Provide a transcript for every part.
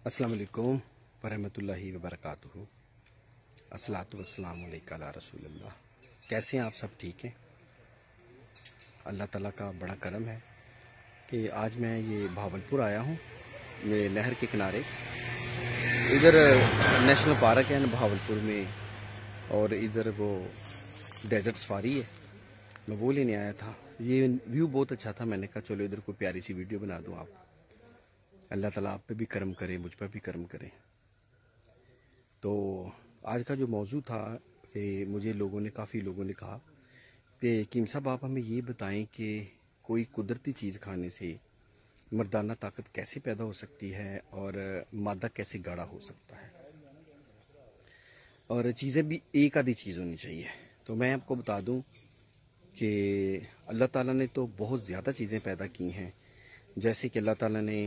अस्सलाम वालेकुम वरहमतुल्लाहि वबरकातुहू। अस्सलातु वस्सलामु अलैका अला रसूलिल्लाह। कैसे हैं आप सब? ठीक हैं? अल्लाह ताला का बड़ा करम है कि आज मैं ये भावलपुर आया हूँ, मेरे नहर के किनारे। इधर नेशनल पार्क है भावलपुर में, और इधर वो डेजर्ट सफारी है, मैं वो लेने आया था। ये व्यू बहुत अच्छा था, मैंने कहा चलो इधर कोई प्यारी सी वीडियो बना दूँ आप। अल्लाह ताला आप पे भी करम करे, मुझ पर भी करम करे। तो आज का जो मौजू था कि मुझे काफ़ी लोगों ने कहा कि कीम साहब आप हमें ये बताएं कि कोई कुदरती चीज़ खाने से मर्दाना ताकत कैसे पैदा हो सकती है और मादा कैसे गाढ़ा हो सकता है, और चीज़ें भी एक आधी चीज़ होनी चाहिए। तो मैं आपको बता दूं कि अल्लाह ताला ने तो बहुत ज़्यादा चीज़ें पैदा की हैं। जैसे कि अल्लाह ताला ने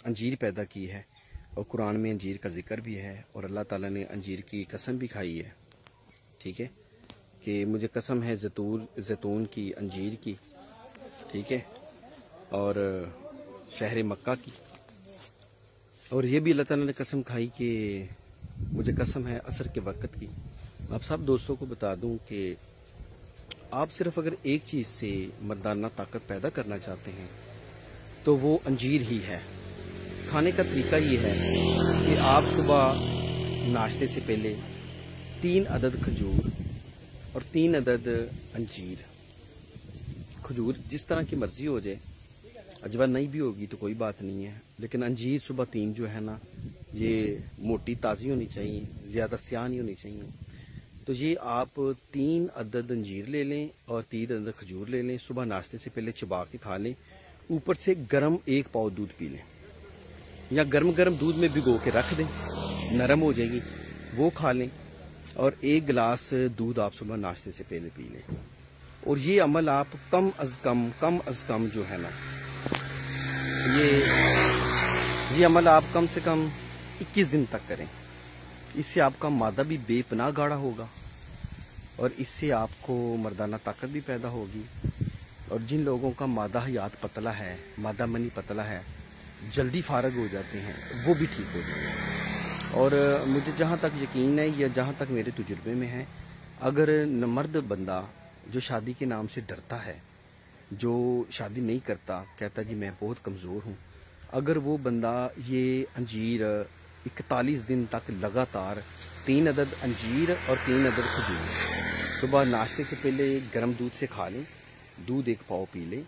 अंजीर पैदा की है, और कुरान में अंजीर का जिक्र भी है, और अल्लाह ताला ने अंजीर की कसम भी खाई है। ठीक है कि मुझे कसम है जैतून की, अंजीर की, ठीक है, और शहर मक्का की। और ये भी अल्लाह ताला ने कसम खाई कि मुझे कसम है असर के वक़्त की। आप सब दोस्तों को बता दूं कि आप सिर्फ अगर एक चीज़ से मर्दाना ताकत पैदा करना चाहते हैं तो वो अंजीर ही है। खाने का तरीका ये है कि आप सुबह नाश्ते से पहले 3 अदद खजूर और 3 अदद अंजीर, खजूर जिस तरह की मर्जी हो जाए, अजवा नहीं भी होगी तो कोई बात नहीं है, लेकिन अंजीर सुबह 3 जो है ना, ये मोटी ताज़ी होनी चाहिए, ज़्यादा स्याह नहीं होनी चाहिए। तो ये आप 3 अदद अंजीर ले लें और 3 अदद खजूर ले लें, सुबह नाश्ते से पहले चबा के खा लें। ऊपर से गरम 1 पाव दूध पी लें, या गरम दूध में भिगो के रख दें, नरम हो जाएगी, वो खा लें। और 1 गिलास दूध आप सुबह नाश्ते से पहले पी लें। और ये अमल आप कम अज कम जो है ना, ये अमल आप कम से कम 21 दिन तक करें। इससे आपका मादा भी बेपनाह गाढ़ा होगा, और इससे आपको मर्दाना ताकत भी पैदा होगी। और जिन लोगों का मादा हयात पतला है, मादा मनी पतला है, जल्दी फारग हो जाते हैं, वो भी ठीक हो जाएंगे। और मुझे जहाँ तक यकीन है, या जहाँ तक मेरे तजुर्बे में है, अगर मर्द बंदा जो शादी के नाम से डरता है, जो शादी नहीं करता, कहता जी मैं बहुत कमज़ोर हूँ, अगर वो बंदा ये अंजीर 41 दिन तक लगातार 3 अदद अंजीर और 3 अदद खजूर सुबह नाश्ते से पहले गर्म दूध से खा लें, दूध 1 पाव पी लें,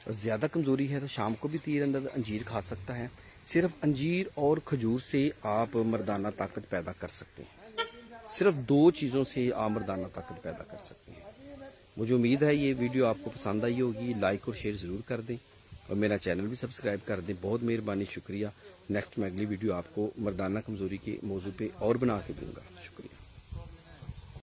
और ज़्यादा कमज़ोरी है तो शाम को भी 3 अदद अंजीर खा सकता है। सिर्फ अंजीर और खजूर से आप मर्दाना ताकत पैदा कर सकते हैं। सिर्फ 2 चीज़ों से आप मर्दाना ताकत पैदा कर सकते हैं। मुझे उम्मीद है ये वीडियो आपको पसंद आई होगी। लाइक और शेयर ज़रूर कर दें, और मेरा चैनल भी सब्सक्राइब कर दें। बहुत मेहरबानी, शुक्रिया। नेक्स्ट मैं अगली वीडियो आपको मर्दाना कमज़ोरी के मौजू पे और बना के दूंगा। शुक्रिया।